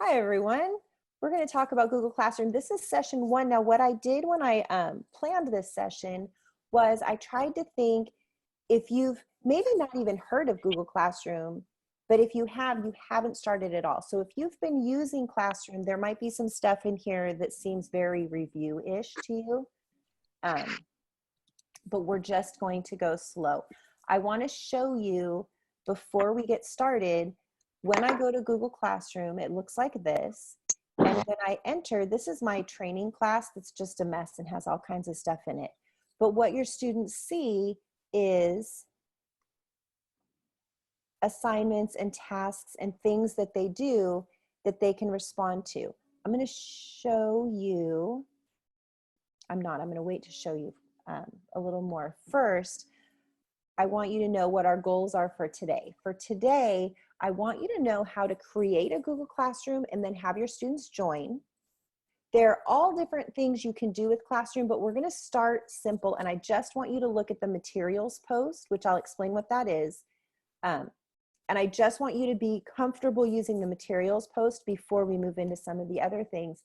Hi, everyone. We're going to talk about Google Classroom. This is session 1. Now, what I did when I planned this session was I tried to think if you've maybe not even heard of Google Classroom, but if you have, you haven't started at all. So if you've been using Classroom, there might be some stuff in here that seems very review-ish to you, but we're just going to go slow. I want to show you before we get started. When I go to Google Classroom, it looks like this. And when I enter, this is my training class that's just a mess and has all kinds of stuff in it. But what your students see is assignments and tasks and things that they do that they can respond to. I'm going to show you, I'm going to wait to show you a little more. First, I want you to know what our goals are for today. For today, I want you to know how to create a Google Classroom and then have your students join. There are all different things you can do with Classroom, but we're going to start simple, and I just want you to look at the materials post, which I'll explain what that is. And I just want you to be comfortable using the materials post before we move into some of the other things.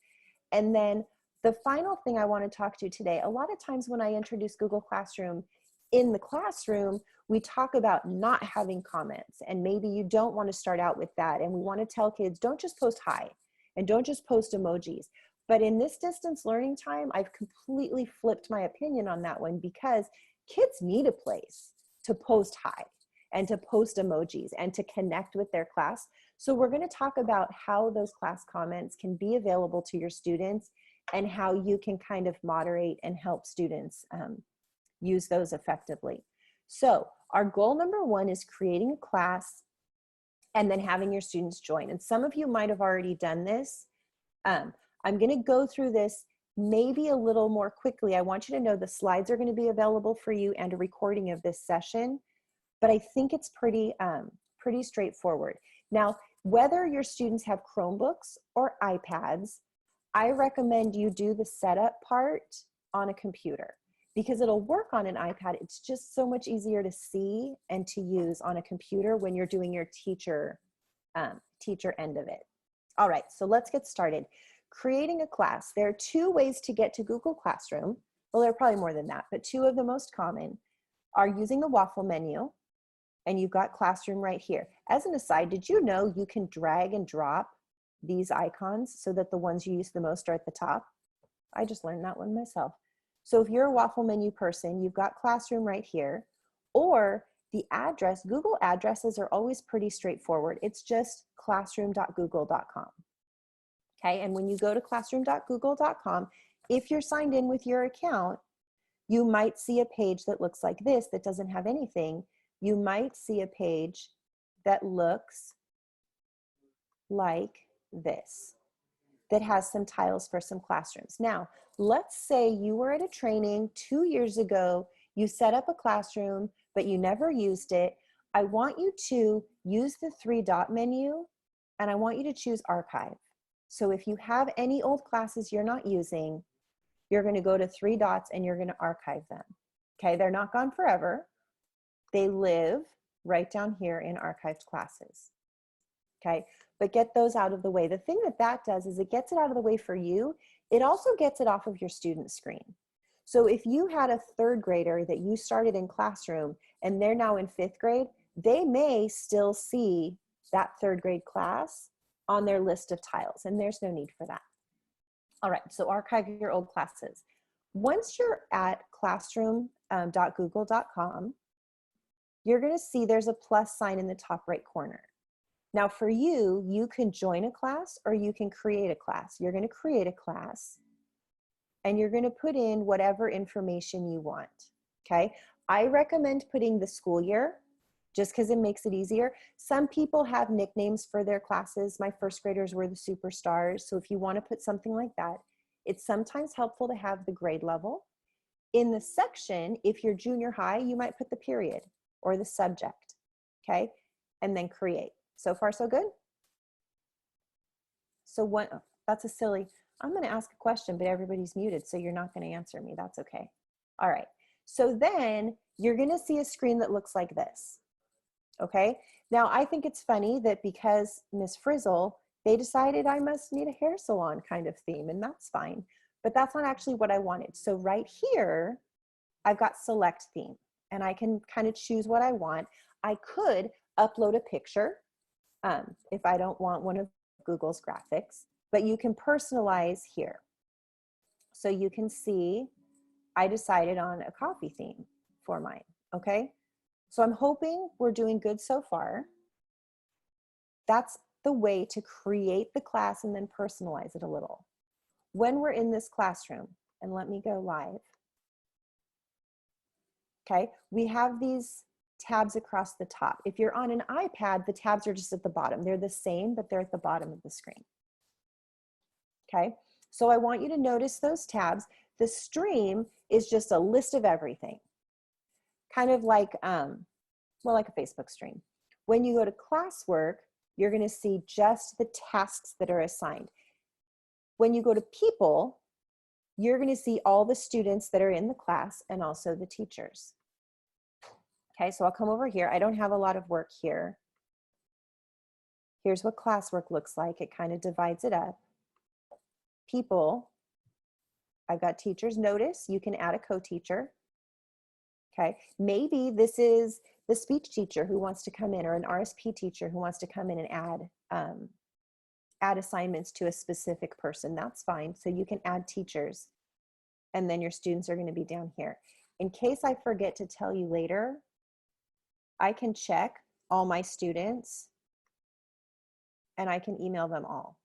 And then the final thing I want to talk to you today, a lot of times when I introduce Google Classroom, in the classroom, we talk about not having comments, and maybe you don't want to start out with that. And we want to tell kids, don't just post hi and don't just post emojis. But in this distance learning time, I've completely flipped my opinion on that one, because kids need a place to post hi and to post emojis and to connect with their class. So we're going to talk about how those class comments can be available to your students and how you can kind of moderate and help students use those effectively. So our goal number 1 is creating a class and then having your students join. And some of you might have already done this. I'm going to go through this maybe a little more quickly. I want you to know the slides are going to be available for you and a recording of this session, but I think it's pretty straightforward. Now, whether your students have Chromebooks or iPads, I recommend you do the setup part on a computer, because it'll work on an iPad. It's just so much easier to see and to use on a computer when you're doing your teacher end of it. All right, so let's get started. Creating a class. There are 2 ways to get to Google Classroom. Well, there are probably more than that, but 2 of the most common are using the waffle menu, and you've got Classroom right here. As an aside, did you know you can drag and drop these icons so that the ones you use the most are at the top? I just learned that one myself. So if you're a waffle menu person, you've got Classroom right here, or the address. Google addresses are always pretty straightforward. It's just classroom.google.com. Okay, and when you go to classroom.google.com, if you're signed in with your account, you might see a page that looks like this that doesn't have anything. You might see a page that looks like this, that has some tiles for some classrooms. Now, let's say you were at a training 2 years ago, you set up a classroom, but you never used it. I want you to use the 3-dot menu, and I want you to choose archive. So if you have any old classes you're not using, you're going to go to 3 dots and you're going to archive them. Okay, they're not gone forever. They live right down here in archived classes. Okay, but get those out of the way. The thing that does is it gets it out of the way for you. It also gets it off of your student screen. So if you had a 3rd grader that you started in Classroom and they're now in 5th grade, they may still see that 3rd grade class on their list of tiles, and there's no need for that. All right, so archive your old classes. Once you're at classroom.google.com, you're going to see there's a plus sign in the top right corner. Now for you, you can join a class or you can create a class. You're going to create a class and you're going to put in whatever information you want, okay? I recommend putting the school year just because it makes it easier. Some people have nicknames for their classes. My 1st graders were the superstars. So if you want to put something like that, it's sometimes helpful to have the grade level. In the section, if you're junior high, you might put the period or the subject, okay? And then create. So far, so good? So what, oh, that's a silly, I'm going to ask a question, but everybody's muted, so you're not going to answer me. That's okay. All right. So then you're going to see a screen that looks like this. Okay. Now, I think it's funny that because Miss Frizzle they decided I must need a hair salon kind of theme, and that's fine. But that's not actually what I wanted. So right here, I've got select theme, and I can kind of choose what I want. I could upload a picture if I don't want one of Google's graphics, but you can personalize here. So you can see I decided on a coffee theme for mine, okay? So I'm hoping we're doing good so far. That's the way to create the class and then personalize it a little. When we're in this classroom, and let me go live, okay, we have these tabs across the top. If you're on an iPad, the tabs are just at the bottom. They're the same, but they're at the bottom of the screen. Okay, so I want you to notice those tabs. The stream is just a list of everything, kind of like, well, like a Facebook stream. When you go to classwork, you're going to see just the tasks that are assigned. When you go to people, you're going to see all the students that are in the class and also the teachers. Okay, so I'll come over here. I don't have a lot of work here. Here's what classwork looks like. It kind of divides it up. People, I've got teachers. Notice you can add a co-teacher. Okay, maybe this is the speech teacher who wants to come in, or an RSP teacher who wants to come in and add assignments to a specific person. That's fine. So you can add teachers, and then your students are going to be down here. In case I forget to tell you later, I can check all my students and I can email them all.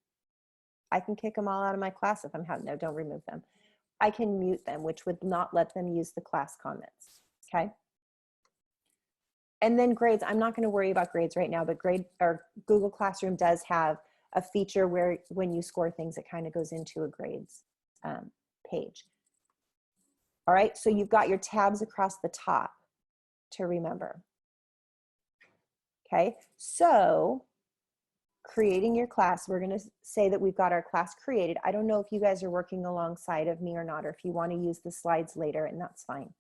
I can kick them all out of my class if I'm having, no, don't remove them. I can mute them, which would not let them use the class comments, okay? And then grades, I'm not gonna worry about grades right now, but Google Classroom does have a feature where when you score things, it kind of goes into a grades page. All right, so you've got your tabs across the top to remember. Okay, so creating your class, we're gonna say that we've got our class created. I don't know if you guys are working alongside of me or not, or if you wanna use the slides later, and that's fine.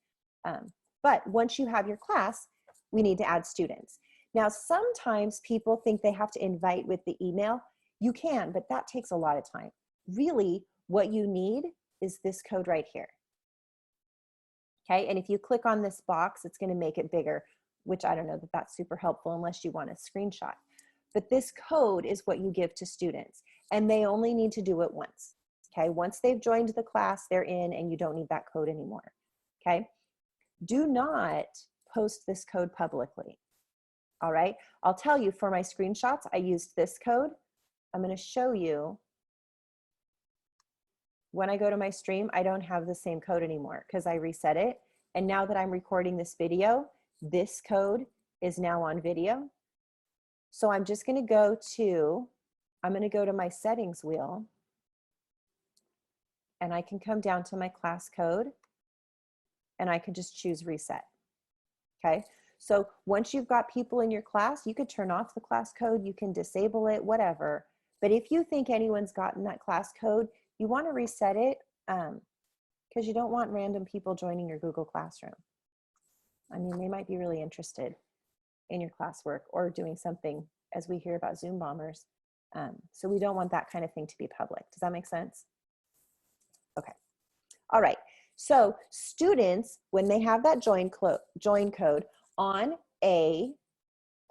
But once you have your class, we need to add students. Now, sometimes people think they have to invite with the email. You can, but that takes a lot of time. Really, what you need is this code right here. Okay, and if you click on this box, it's gonna make it bigger, which I don't know that that's super helpful unless you want a screenshot. But this code is what you give to students, and they only need to do it once. Okay, once they've joined the class, they're in, and you don't need that code anymore. Okay, do not post this code publicly. All right, I'll tell you, for my screenshots, I used this code. I'm gonna show you. When I go to my stream, I don't have the same code anymore because I reset it. And now that I'm recording this video, this code is now on video. So I'm just gonna go to my settings wheel, and I can come down to my class code, and I can just choose reset, okay? So once you've got people in your class, you could turn off the class code, you can disable it, whatever. But if you think anyone's gotten that class code, you wanna reset it because you don't want random people joining your Google Classroom. I mean, they might be really interested in your classwork or doing something, as we hear about Zoom bombers. So we don't want that kind of thing to be public. Does that make sense? Okay. All right. So students, when they have that join code on a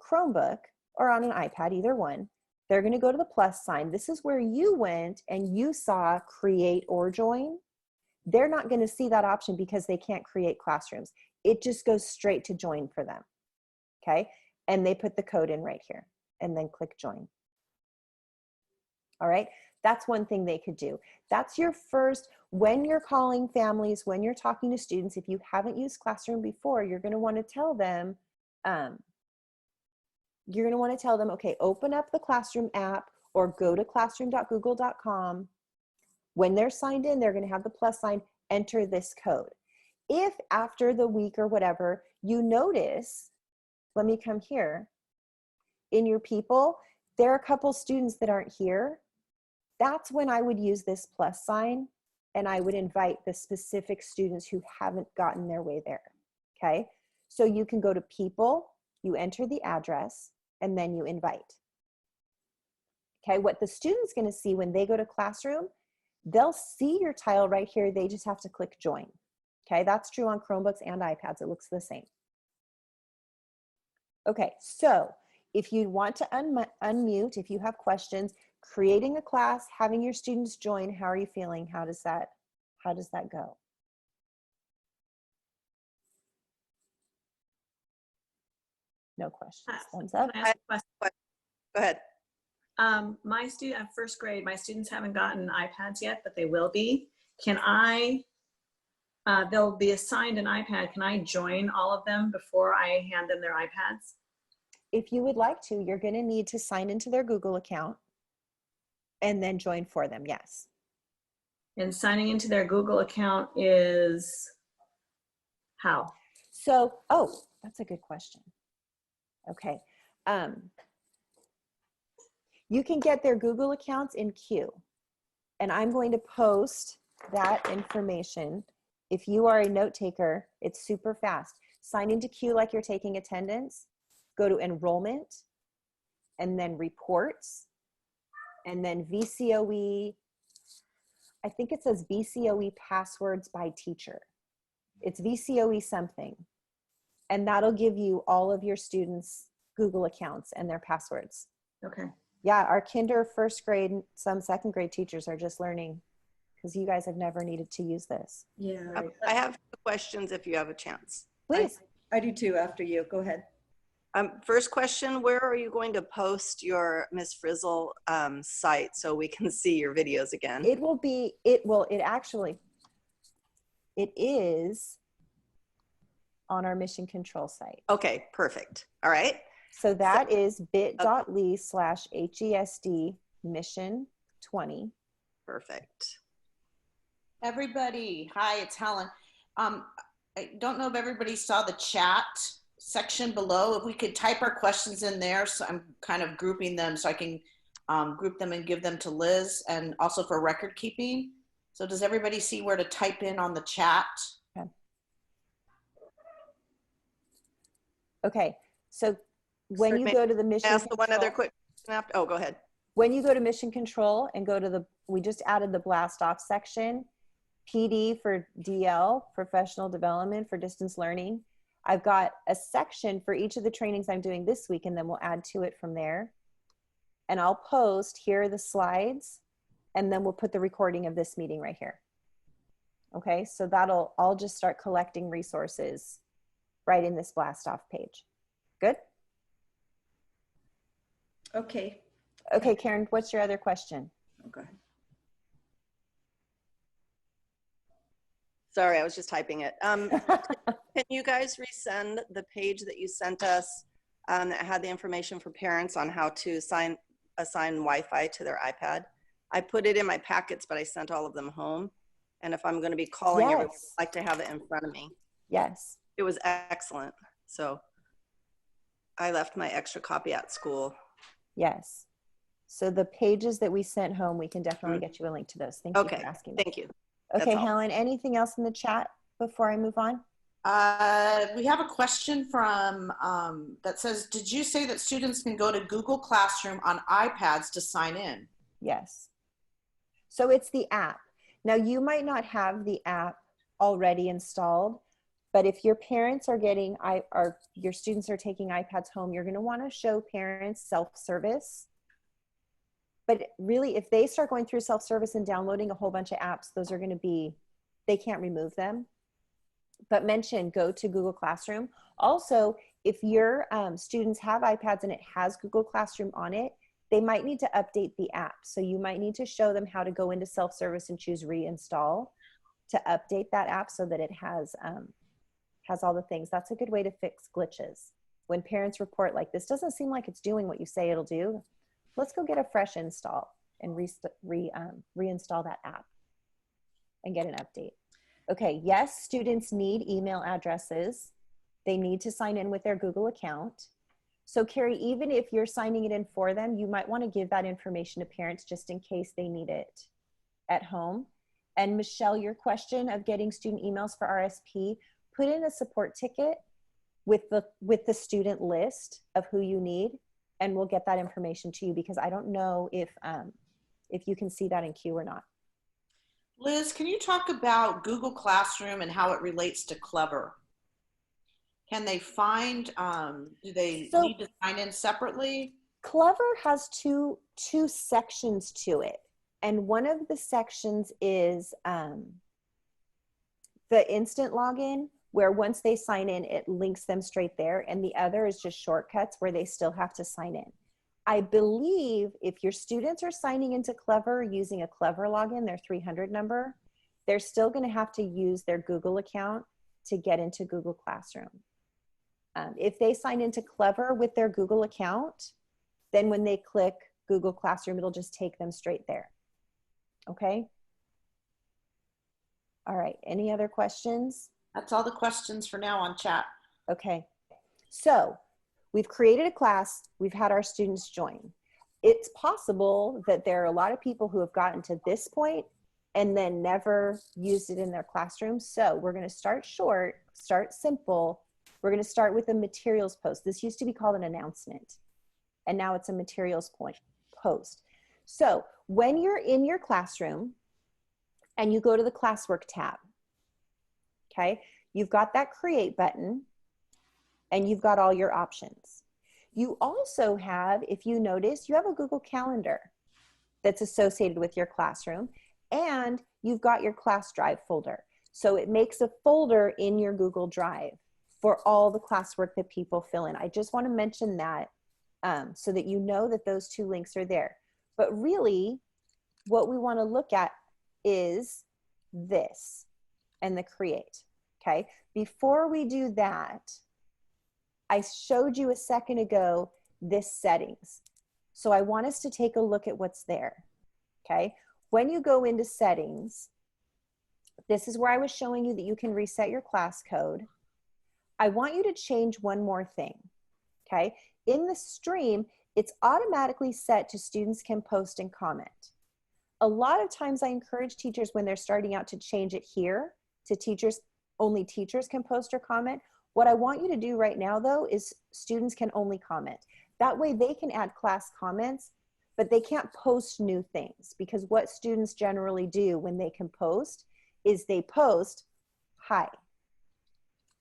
Chromebook or on an iPad, either one, they're going to go to the plus sign. This is where you went and you saw create or join. They're not going to see that option because they can't create classrooms. It just goes straight to join for them. Okay. And they put the code in right here and then click join. All right. That's one thing they could do. That's your first, when you're calling families, when you're talking to students, if you haven't used Classroom before, you're going to want to tell them, okay, open up the Classroom app or go to classroom.google.com. When they're signed in, they're going to have the plus sign, enter this code. If after the week or whatever, you notice, let me come here, in your people, there are a couple students that aren't here. That's when I would use this plus sign and I would invite the specific students who haven't gotten their way there, okay? So you can go to people, you enter the address, and then you invite. Okay, what the student's going to see when they go to classroom, they'll see your tile right here. They just have to click join. Okay, that's true on Chromebooks and iPads. It looks the same. Okay, so if you want to unmute, if you have questions, creating a class, having your students join, how are you feeling? How does that go? No questions. Thumbs up. Can I ask a question? Go ahead. My student at first grade, my students haven't gotten iPads yet, but they will be. Can I, they'll be assigned an iPad. Can I join all of them before I hand them their iPads? If you would like to, you're going to need to sign into their Google account and then join for them, yes. And signing into their Google account is how? So, oh, that's a good question. Okay. You can get their Google accounts in Q, and I'm going to post that information. If you are a note taker, it's super fast. Sign into Q like you're taking attendance, go to enrollment, and then reports, and then VCOE, I think it says VCOE passwords by teacher. It's VCOE something, and that'll give you all of your students' Google accounts and their passwords. Okay. Yeah, our kinder, first grade, some second grade teachers are just learning because you guys have never needed to use this. Yeah. Right. I have questions if you have a chance. Please. I do too, after you. Go ahead. First question, where are you going to post your Miss Frizzle site so we can see your videos again? It will be, it is on our mission control site. Okay, perfect. All right. So that is bit.ly/HESD mission 20. Perfect. Everybody, hi, it's Helen. I don't know if everybody saw the chat section below. If we could type our questions in there, so I'm kind of grouping them so I can group them and give them to Liz, and also for record keeping. So does everybody see where to type in on the chat? Okay, so when you go to the mission Ask the one other control, quick, oh, go ahead. when you go to mission control and go to the, we just added the blast off section, PD for DL, professional development for distance learning. I've got a section for each of the trainings I'm doing this week, and then we'll add to it from there. And I'll post, here are the slides, and then we'll put the recording of this meeting right here. Okay, so I'll just start collecting resources right in this blast off page. Good? Okay. Okay, Karen, what's your other question? Okay. Sorry, I was just typing it. Can you guys resend the page that you sent us that had the information for parents on how to assign Wi-Fi to their iPad? I put it in my packets, but I sent all of them home. And if I'm going to be calling everyone, I'd like to have it in front of me. Yes. It was excellent. So I left my extra copy at school. Yes. So the pages that we sent home, we can definitely get you a link to those. Thank you for asking. Thank you. Okay, Helen, anything else in the chat before I move on? We have a question from that says, did you say that students can go to Google Classroom on iPads to sign in? Yes. So it's the app. Now you might not have the app already installed, but if your parents are getting, your students are taking iPads home, you're gonna wanna show parents self-service. But really, if they start going through self-service and downloading a whole bunch of apps, those are gonna be, they can't remove them. But mention, go to Google Classroom. Also, if your students have iPads and it has Google Classroom on it, they might need to update the app. So you might need to show them how to go into self-service and choose reinstall to update that app so that it has all the things. That's a good way to fix glitches. When parents report like, this doesn't seem like it's doing what you say it'll do, let's go get a fresh install and reinstall that app and get an update. Okay, yes, students need email addresses. They need to sign in with their Google account. So Carrie, even if you're signing it in for them, you might want to give that information to parents just in case they need it at home. And Michelle, your question of getting student emails for RSP, put in a support ticket with the student list of who you need, and we'll get that information to you, because I don't know if you can see that in Q or not. Liz, can you talk about Google Classroom and how it relates to Clever? Can they find, do they need to sign in separately? Clever has two sections to it. And one of the sections is the instant login, where once they sign in, it links them straight there. And the other is just shortcuts where they still have to sign in. I believe if your students are signing into Clever using a Clever login, their 300 number, they're still going to have to use their Google account to get into Google Classroom. If they sign into Clever with their Google account, then when they click Google Classroom, it'll just take them straight there. Okay? All right, any other questions? That's all the questions for now on chat. Okay, so we've created a class, we've had our students join. It's possible that there are a lot of people who have gotten to this point and then never used it in their classroom. So we're gonna start short, start simple. We're gonna start with a materials post. This used to be called an announcement, and now it's a materials post. So when you're in your classroom and you go to the classwork tab, okay, you've got that create button and you've got all your options. You also have, if you notice, you have a Google Calendar that's associated with your classroom, and you've got your class drive folder. So it makes a folder in your Google Drive for all the classwork that people fill in. I just want to mention that so that you know that those two links are there. But really, what we want to look at is this and the create, okay? Before we do that, I showed you a second ago this settings. So I want us to take a look at what's there, okay? When you go into settings, this is where I was showing you that you can reset your class code. I want you to change one more thing, okay? In the stream, it's automatically set to students can post and comment. A lot of times I encourage teachers when they're starting out to change it here to teachers, only teachers can post or comment. What I want you to do right now though is students can only comment. That way they can add class comments, but they can't post new things, because what students generally do when they can post is they post, hi,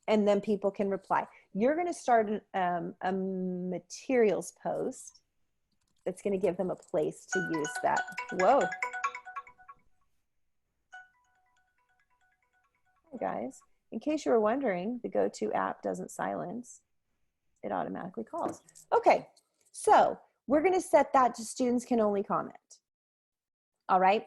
and then people can reply. You're gonna start a materials post that's gonna give them a place to use that. Whoa. Hi guys, in case you were wondering, the GoTo app doesn't silence, it automatically calls. Okay, so we're gonna set that to students can only comment. All right,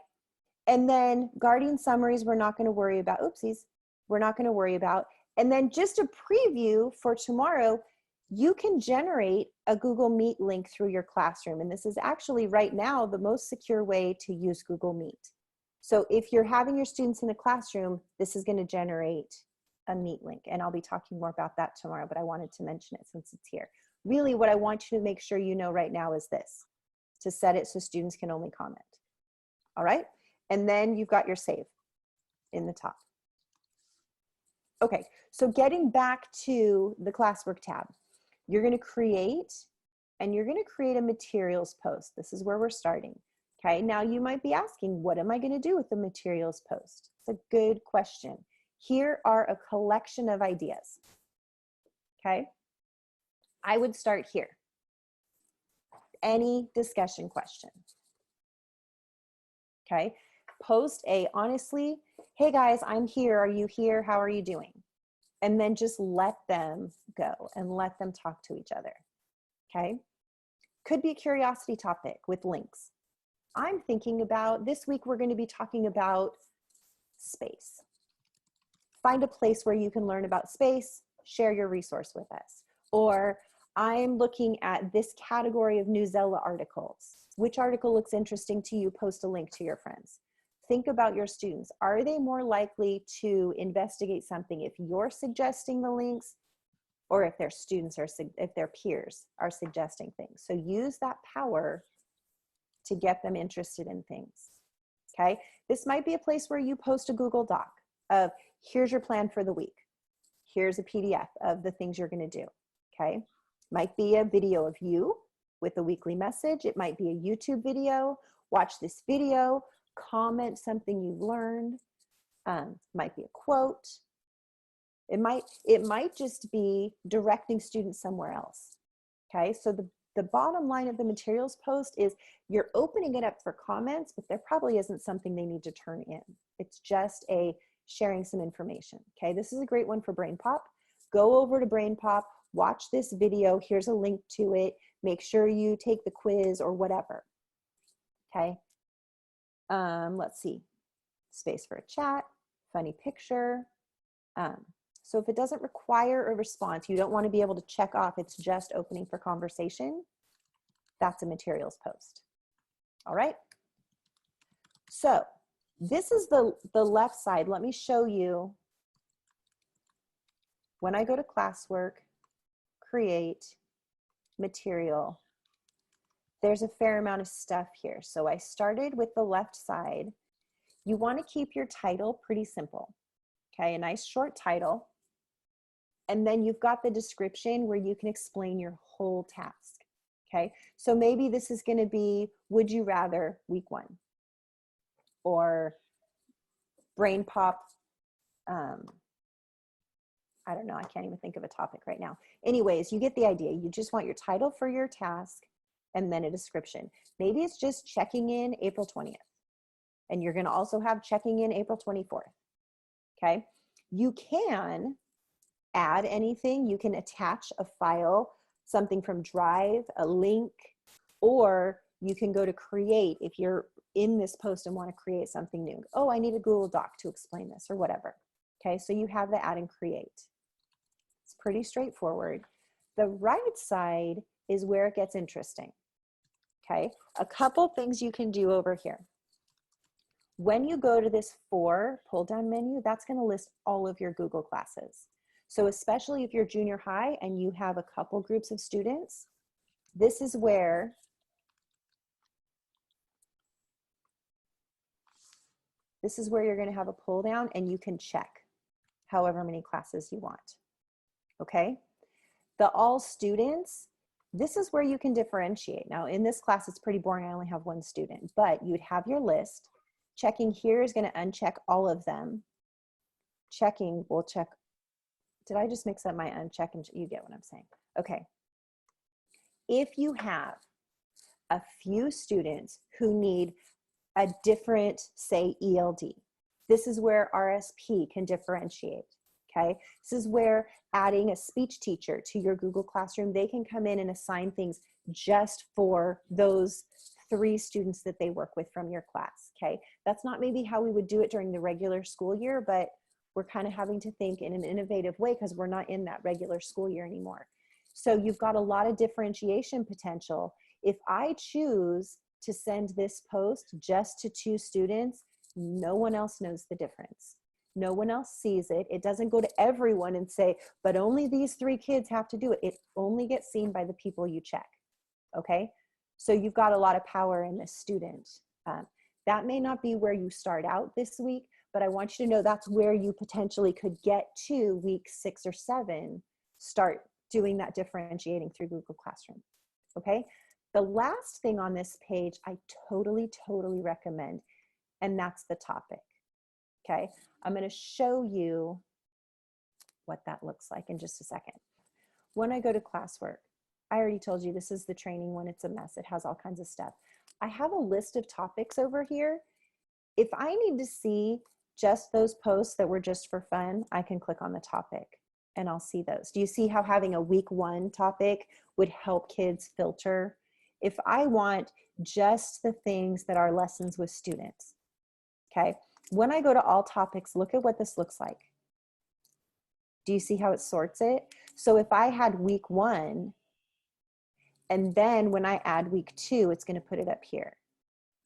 and then guardian summaries, we're not gonna worry about, oopsies, we're not gonna worry about. And then just a preview for tomorrow, you can generate a Google Meet link through your classroom. And this is actually right now the most secure way to use Google Meet. So if you're having your students in a classroom, this is gonna generate a Meet link. And I'll be talking more about that tomorrow, but I wanted to mention it since it's here. Really what I want you to make sure you know right now is this, to set it so students can only comment. All right, and then you've got your save in the top. Okay, so getting back to the classwork tab, you're gonna create, and you're gonna create a materials post. This is where we're starting. Okay, now you might be asking, what am I gonna do with the materials post? It's a good question. Here are a collection of ideas. Okay, I would start here. Any discussion question. Okay, post a honestly, hey guys, I'm here, are you here, how are you doing? And then just let them go and let them talk to each other, okay? Could be a curiosity topic with links. I'm thinking about, this week we're gonna be talking about space. Find a place where you can learn about space, share your resource with us. Or I'm looking at this category of Newsella articles. Which article looks interesting to you? Post a link to your friends. Think about your students. Are they more likely to investigate something if you're suggesting the links, or if their students are, if their peers are suggesting things? So use that power to get them interested in things, okay? This might be a place where you post a Google Doc of, here's your plan for the week. Here's a PDF of the things you're gonna do, okay? Might be a video of you with a weekly message. It might be a YouTube video. Watch this video, comment something you've learned. Might be a quote. It might just be directing students somewhere else. Okay, so the bottom line of the materials post is you're opening it up for comments, but there probably isn't something they need to turn in. It's just a sharing some information. Okay, this is a great one for Brain Pop. Go over to Brain Pop, watch this video. Here's a link to it. Make sure you take the quiz or whatever. Okay, let's see. Space for a chat, funny picture. So if it doesn't require a response, you don't want to be able to check off it's just opening for conversation, that's a materials post. All right. So this is the left side. Let me show you. When I go to classwork, create, material, there's a fair amount of stuff here. So I started with the left side. You want to keep your title pretty simple. Okay, a nice short title. And then you've got the description where you can explain your whole task. Okay, so maybe this is going to be, would you rather week 1? Or Brain Pop, I don't know, I can't even think of a topic right now. Anyways, you get the idea. You just want your title for your task and then a description. Maybe it's just checking in April 20th. And you're going to also have checking in April 24th. Okay, you can add anything. You can attach a file, something from Drive, a link, or you can go to create if you're in this post and want to create something new. Oh, I need a Google Doc to explain this or whatever. Okay, so you have the add and create. It's pretty straightforward. The right side is where it gets interesting. Okay, a couple things you can do over here. When you go to this for pull down menu, that's going to list all of your Google classes. So especially if you're junior high and you have a couple groups of students, this is where you're going to have a pull down and you can check however many classes you want. Okay? The all students, this is where you can differentiate. Now in this class, it's pretty boring. I only have 1 student, but you'd have your list. Checking here is going to uncheck all of them. Checking will check. Did I just mix up my uncheck and you get what I'm saying? Okay. If you have a few students who need a different, say, ELD, this is where RSP can differentiate. Okay. This is where adding a speech teacher to your Google Classroom, they can come in and assign things just for those 3 students that they work with from your class. Okay. That's not maybe how we would do it during the regular school year, but we're kind of having to think in an innovative way because we're not in that regular school year anymore. So you've got a lot of differentiation potential. If I choose to send this post just to 2 students, no one else knows the difference. No one else sees it. It doesn't go to everyone and say, but only these 3 kids have to do it. It only gets seen by the people you check. Okay? So you've got a lot of power in this student. That may not be where you start out this week, but I want you to know that's where you potentially could get to week 6 or 7, start doing that differentiating through Google Classroom. Okay? The last thing on this page I totally recommend, and that's the topic. Okay? I'm going to show you what that looks like in just a second. When I go to classwork, I already told you this is the training one. It's a mess. It has all kinds of stuff. I have a list of topics over here. If I need to see just those posts that were just for fun, I can click on the topic and I'll see those. Do you see how having a week 1 topic would help kids filter? If I want just the things that are lessons with students, okay? When I go to all topics, look at what this looks like. Do you see how it sorts it? So if I had week 1, and then when I add week 2, it's going to put it up here.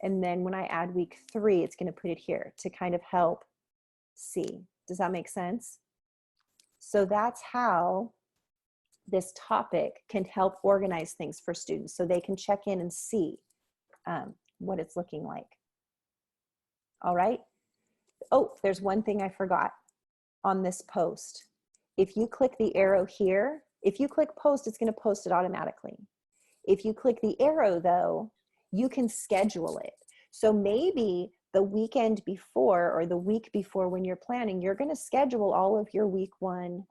And then when I add week 3, it's going to put it here to kind of help see. Does that make sense? So that's how this topic can help organize things for students so they can check in and see what it's looking like. All right. Oh, there's one thing I forgot on this post. If you click the arrow here, if you click post, it's going to post it automatically. If you click the arrow though, you can schedule it. So maybe the weekend before or the week before when you're planning, you're going to schedule all of your week 1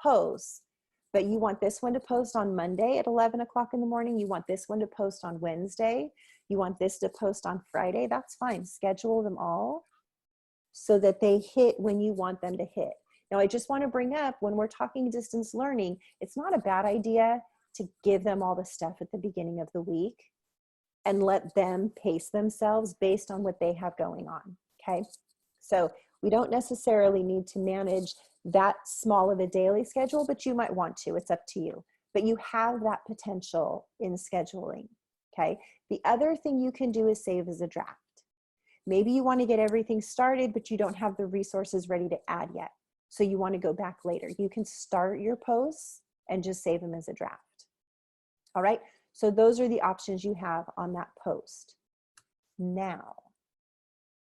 posts, but you want this one to post on Monday at 11 o'clock in the morning. You want this one to post on Wednesday. You want this to post on Friday. That's fine. Schedule them all so that they hit when you want them to hit. Now, I just want to bring up, when we're talking distance learning, it's not a bad idea to give them all the stuff at the beginning of the week and let them pace themselves based on what they have going on, okay? So we don't necessarily need to manage that small of a daily schedule, but you might want to, it's up to you. But you have that potential in scheduling, okay? The other thing you can do is save as a draft. Maybe you want to get everything started, but you don't have the resources ready to add yet. So you want to go back later. You can start your posts and just save them as a draft. All right, so those are the options you have on that post. Now,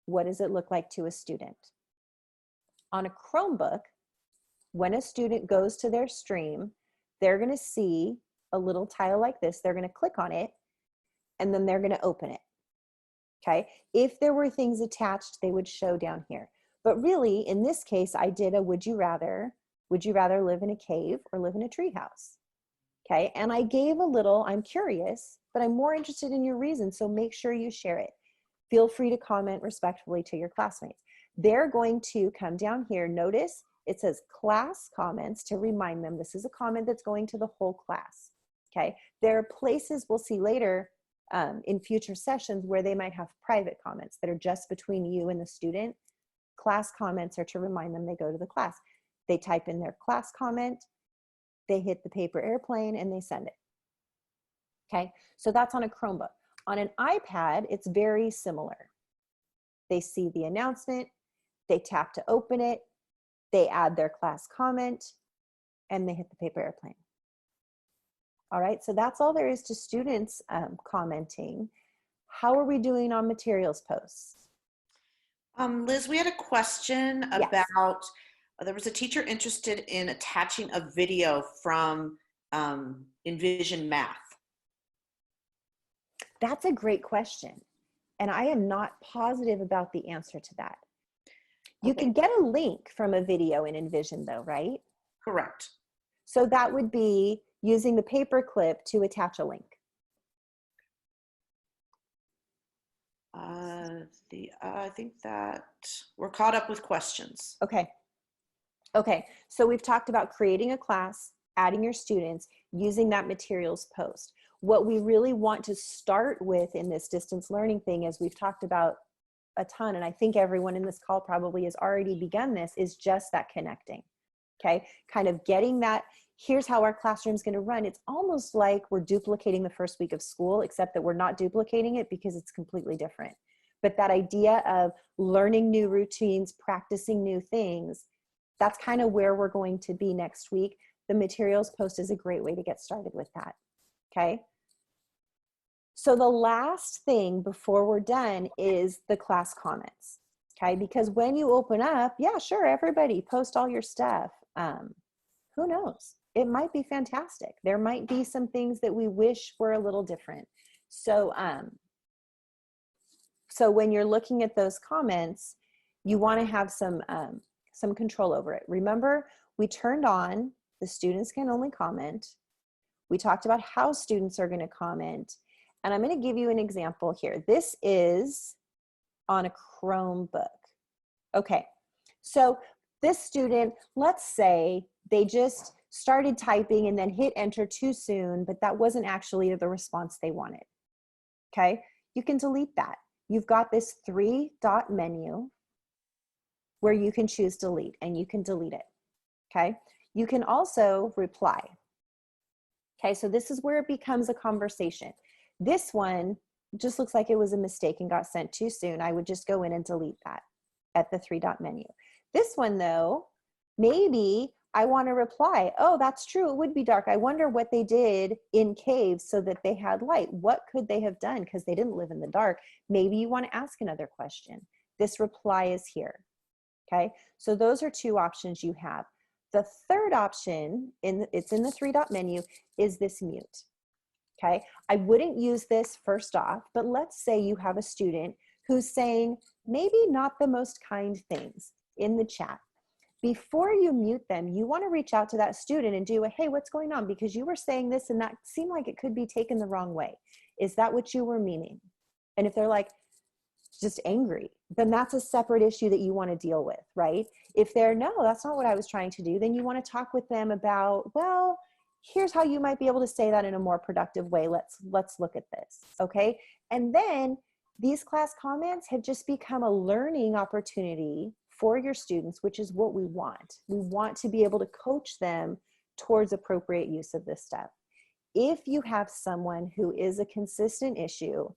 what does it look like to a student? On a Chromebook, when a student goes to their stream, they're going to see a little tile like this. They're going to click on it, and then they're going to open it. Okay, if there were things attached, they would show down here. But really, in this case, I did a would you rather. Would you rather live in a cave or live in a treehouse? Okay, and I gave a little, I'm curious, but I'm more interested in your reason, so make sure you share it. Feel free to comment respectfully to your classmates. They're going to come down here. Notice it says class comments to remind them this is a comment that's going to the whole class. Okay, there are places we'll see later in future sessions where they might have private comments that are just between you and the student. Class comments are to remind them they go to the class. They type in their class comment, they hit the paper airplane, and they send it. Okay, so that's on a Chromebook. On an iPad, it's very similar. They see the announcement, they tap to open it, they add their class comment, and they hit the paper airplane. All right, so that's all there is to students commenting. How are we doing on materials posts? Liz, we had a question Yes. about, there was a teacher interested in attaching a video from Envision Math. That's a great question. And I am not positive about the answer to that. You Okay. can get a link from a video in Envision though, right? Correct. So that would be using the paper clip to attach a link. I think that we're caught up with questions. Okay. Okay, so we've talked about creating a class, adding your students, using that materials post. What we really want to start with in this distance learning thing, as we've talked about a ton, and I think everyone in this call probably has already begun this, is just that connecting. Okay, kind of getting that, here's how our classroom's going to run. It's almost like we're duplicating the first week of school, except that we're not duplicating it because it's completely different. But that idea of learning new routines, practicing new things, that's kind of where we're going to be next week. The materials post is a great way to get started with that, okay? So the last thing before we're done is the class comments, okay? Because when you open up, yeah, sure, everybody post all your stuff. Who knows? It might be fantastic. There might be some things that we wish were a little different. So, so when you're looking at those comments, you want to have some control over it. Remember, we turned on the students can only comment. We talked about how students are going to comment. And I'm going to give you an example here. This is on a Chromebook. Okay, so this student, let's say they just started typing and then hit enter too soon, but that wasn't actually the response they wanted. Okay, you can delete that. You've got this 3-dot menu where you can choose delete, and you can delete it. Okay, you can also reply. Okay, so this is where it becomes a conversation. This one just looks like it was a mistake and got sent too soon. I would just go in and delete that at the 3-dot menu. This one though, maybe I want to reply, oh, that's true, it would be dark. I wonder what they did in caves so that they had light. What could they have done because they didn't live in the dark? Maybe you want to ask another question. This reply is here. Okay, so those are 2 options you have. The third option, it's in the 3-dot menu, is this mute. Okay, I wouldn't use this first off, but let's say you have a student who's saying maybe not the most kind things in the chat. Before you mute them, you want to reach out to that student and do a, hey, what's going on? Because you were saying this and that seemed like it could be taken the wrong way. Is that what you were meaning? And if they're like, just angry, then that's a separate issue that you want to deal with, right? If they're, no, that's not what I was trying to do, then you want to talk with them about, well, here's how you might be able to say that in a more productive way. Let's look at this, okay? And then these class comments have just become a learning opportunity for your students, which is what we want. We want to be able to coach them towards appropriate use of this stuff. If you have someone who is a consistent issue,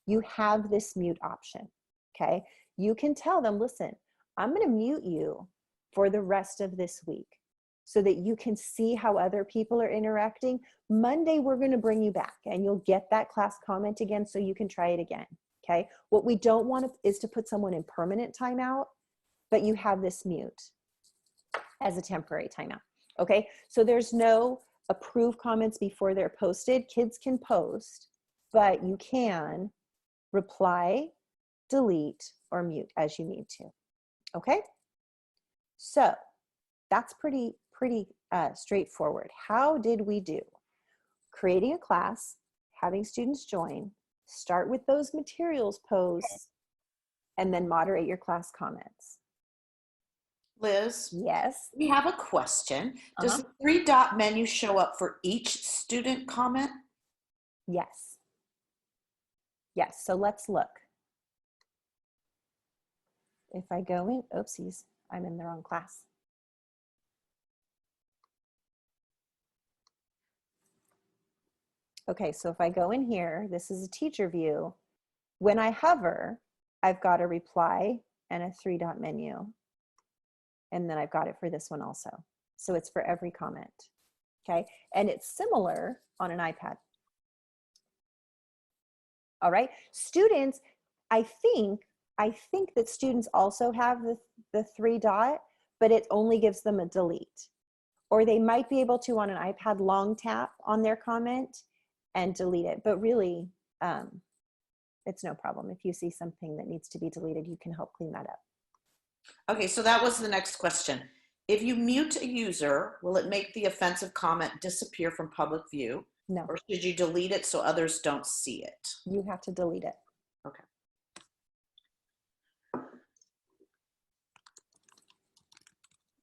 you have this mute option, okay? You can tell them, listen, I'm gonna mute you for the rest of this week so that you can see how other people are interacting. Monday, we're gonna bring you back and you'll get that class comment again so you can try it again, okay? What we don't want is to put someone in permanent timeout, but you have this mute as a temporary timeout, okay? So there's no approve comments before they're posted. Kids can post, but you can reply, delete, or mute as you need to, okay? So that's pretty straightforward. How did we do? Creating a class, having students join, start with those materials posts, and then moderate your class comments. Liz, Yes. we have a question. Does the 3-dot menu show up for each student comment? Yes. Yes, so let's look. If I go in, oopsies, I'm in the wrong class. Okay, so if I go in here, this is a teacher view. When I hover, I've got a reply and a 3-dot menu. And then I've got it for this one also. So it's for every comment, okay? And it's similar on an iPad. All right, students, I think that students also have the 3-dot, but it only gives them a delete. Or they might be able to on an iPad long tap on their comment and delete it. But really, it's no problem. If you see something that needs to be deleted, you can help clean that up. Okay, so that was the next question. If you mute a user, will it make the offensive comment disappear from public view? No, Or should you delete it so others don't see it? you have to delete it. Okay.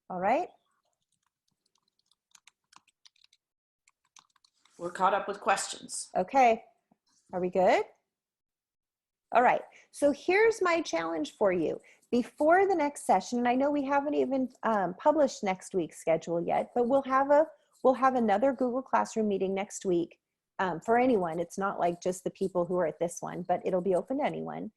All right. We're caught up with questions. Okay, are we good? All right, so here's my challenge for you. Before the next session, and I know we haven't even published next week's schedule yet, but we'll have another Google Classroom meeting next week for anyone. It's not like just the people who are at this one, but it'll be open to anyone.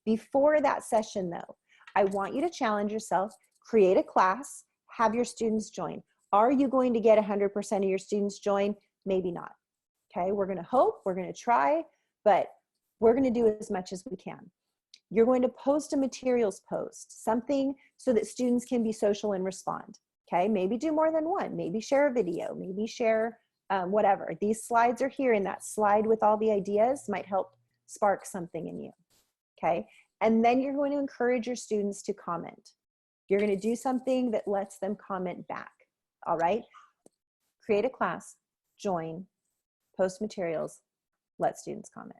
Before that session though, I want you to challenge yourself, create a class, have your students join. Are you going to get 100% of your students join? Maybe not. Okay, we're gonna hope, we're gonna try, but we're gonna do as much as we can. You're going to post a materials post, something so that students can be social and respond. Okay, maybe do more than one, maybe share a video, maybe share whatever. These slides are here, and that slide with all the ideas might help spark something in you. Okay, and then you're going to encourage your students to comment. You're going to do something that lets them comment back. All right, create a class, join, post materials, let students comment.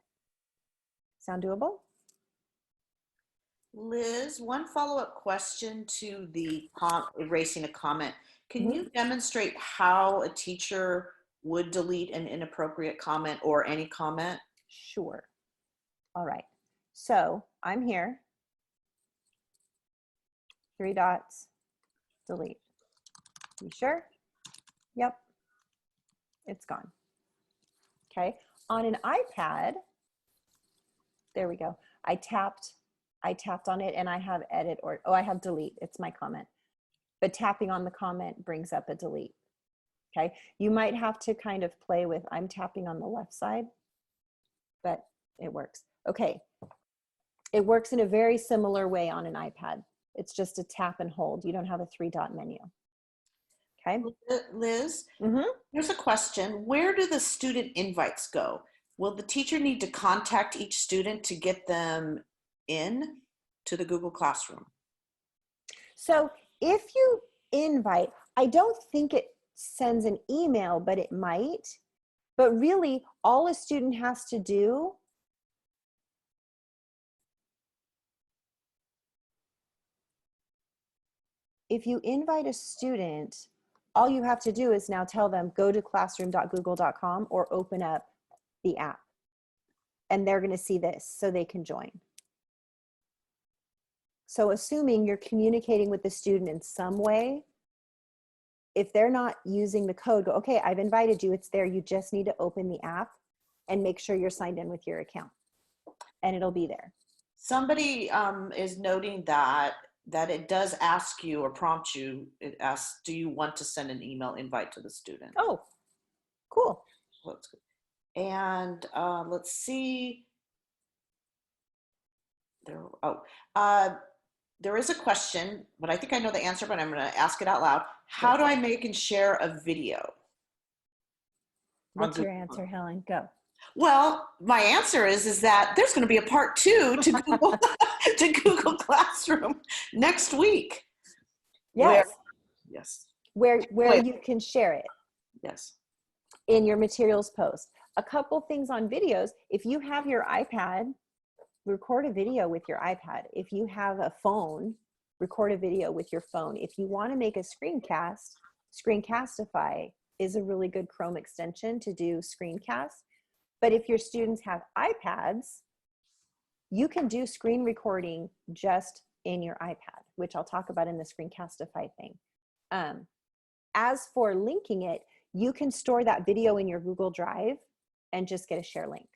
Sound doable? Liz, one follow-up question to the erasing a comment. Can you demonstrate how a teacher would delete an inappropriate comment or any comment? Sure. All right. So I'm here. 3 dots, delete. You sure? Yep. It's gone. Okay. On an iPad, there we go. I tapped on it and I have edit or, oh, I have delete. It's my comment. But tapping on the comment brings up a delete. Okay. You might have to kind of play with, I'm tapping on the left side, but it works. Okay. It works in a very similar way on an iPad. It's just a tap and hold. You don't have a 3-dot menu. Okay. Liz, Mm-hmm. here's a question. Where do the student invites go? Will the teacher need to contact each student to get them in to the Google Classroom? So if you invite, I don't think it sends an email, but it might. But really, all a student has to do if you invite a student, all you have to do is now tell them, go to classroom.google.com or open up the app. And they're going to see this so they can join. So assuming you're communicating with the student in some way, if they're not using the code, go, okay, I've invited you, it's there. You just need to open the app and make sure you're signed in with your account and it'll be there. Somebody is noting that it does ask you or prompt you. It asks, do you want to send an email invite to the student? Oh, cool. Well, that's good. And let's see. There is a question, but I think I know the answer, but I'm going to ask it out loud. How do I make and share a video? What's your answer, Helen? Go. Well, my answer is that there's going to be a part 2 to Google, to Google Classroom next week. Yes. Yes. Where you can share it. Yes. In your materials post. A couple things on videos. If you have your iPad, record a video with your iPad. If you have a phone, record a video with your phone. If you want to make a screencast, Screencastify is a really good Chrome extension to do screencasts. But if your students have iPads, you can do screen recording just in your iPad, which I'll talk about in the Screencastify thing. As for linking it, you can store that video in your Google Drive and just get a share link.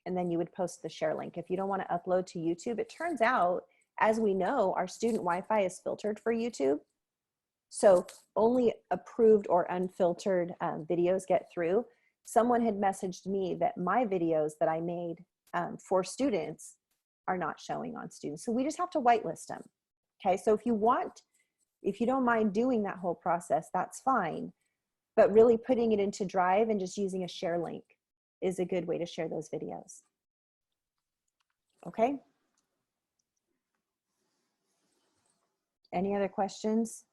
And then you would post the share link. If you don't want to upload to YouTube, it turns out, as we know, our student Wi-Fi is filtered for YouTube. So only approved or unfiltered videos get through. Someone had messaged me that my videos that I made for students are not showing on students. So we just have to whitelist them. Okay, so if you don't mind doing that whole process, that's fine. But really putting it into Drive and just using a share link is a good way to share those videos. Okay. Any other questions?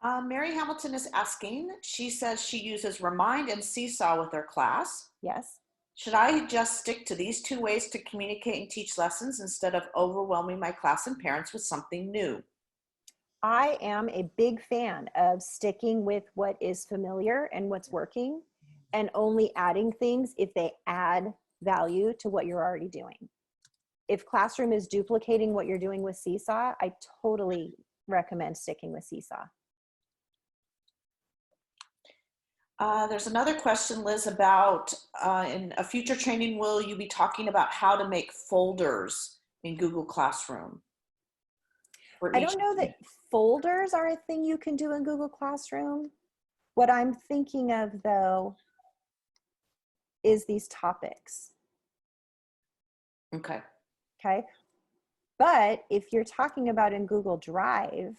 Mary Hamilton is asking, she says she uses Remind and Seesaw with her class. Yes. Should I just stick to these 2 ways to communicate and teach lessons instead of overwhelming my class and parents with something new? I am a big fan of sticking with what is familiar and what's working and only adding things if they add value to what you're already doing. If Classroom is duplicating what you're doing with Seesaw, I totally recommend sticking with Seesaw. There's another question, Liz, about in a future training, will you be talking about how to make folders in Google Classroom? I don't know that folders are a thing you can do in Google Classroom. What I'm thinking of, though, is these topics. Okay. Okay. But if you're talking about in Google Drive,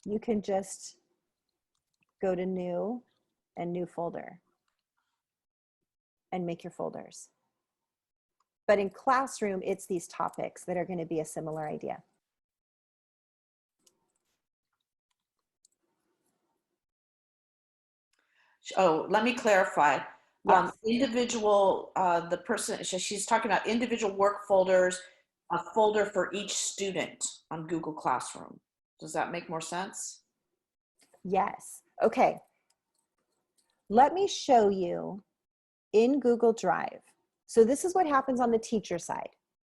you can just go to New and New Folder and make your folders. But in Classroom, it's these topics that are going to be a similar idea. Oh, let me clarify. Yes. Individual, the person, she's talking about individual work folders, a folder for each student on Google Classroom. Does that make more sense? Yes. Okay. Let me show you in Google Drive. So this is what happens on the teacher side.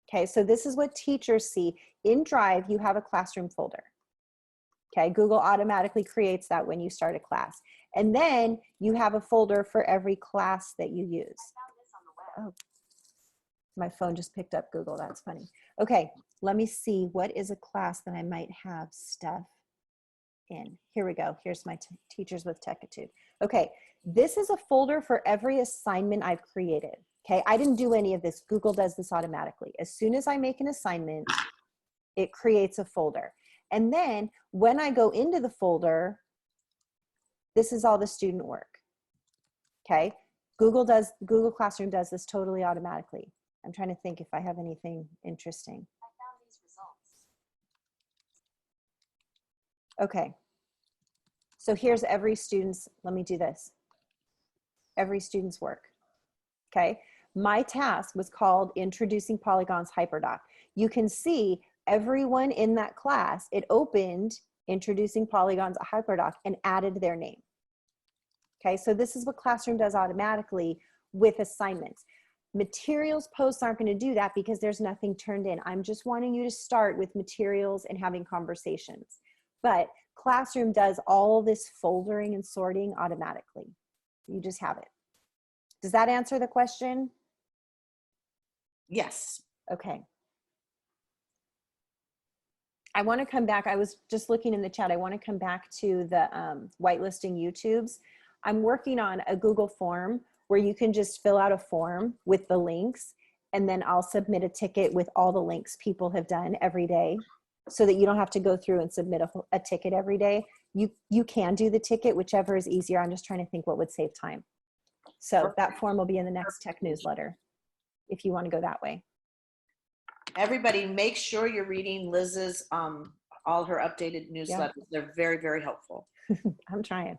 Okay, so this is what teachers see. In Drive, you have a classroom folder. Okay, Google automatically creates that when you start a class. And then you have a folder for every class that you use. Oh, my phone just picked up Google, that's funny. Okay, let me see, what is a class that I might have stuff in? Here we go, here's my Teachers with Techattitude. Okay, this is a folder for every assignment I've created. Okay, I didn't do any of this, Google does this automatically. As soon as I make an assignment, It creates a folder. And then when I go into the folder, this is all the student work. Okay. Google Classroom does this totally automatically. I'm trying to think if I have anything interesting. I found these results. Okay. So here's every student's, let me do this. Every student's work. Okay. My task was called Introducing Polygons Hyperdoc. You can see everyone in that class, it opened Introducing Polygons Hyperdoc and added their name. Okay, so this is what Classroom does automatically with assignments. Materials posts aren't going to do that because there's nothing turned in. I'm just wanting you to start with materials and having conversations. But Classroom does all this foldering and sorting automatically. You just have it. Does that answer the question? Yes. Okay. I want to come back. I was just looking in the chat. I want to come back to the whitelisting YouTubes. I'm working on a Google form where you can just fill out a form with the links, and then I'll submit a ticket with all the links people have done every day so that you don't have to go through and submit a ticket every day. You can do the ticket, whichever is easier. I'm just trying to think what would save time. So that form will be in the next tech newsletter if you want to go that way. Everybody, make sure you're reading Liz's all her updated newsletters. Yeah. They're very, very helpful. I'm trying.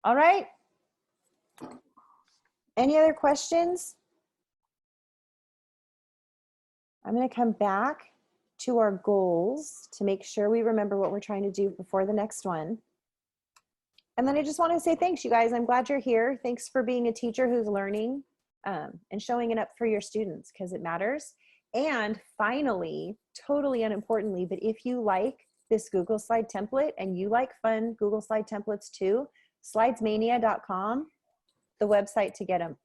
All right. Any other questions? I'm going to come back to our goals to make sure we remember what we're trying to do before the next one. And then I just want to say thanks, you guys. I'm glad you're here. Thanks for being a teacher who's learning and showing it up for your students because it matters. And finally, totally unimportantly, but if you like this Google slide template and you like fun Google slide templates too, slidesmania.com, the website to get them.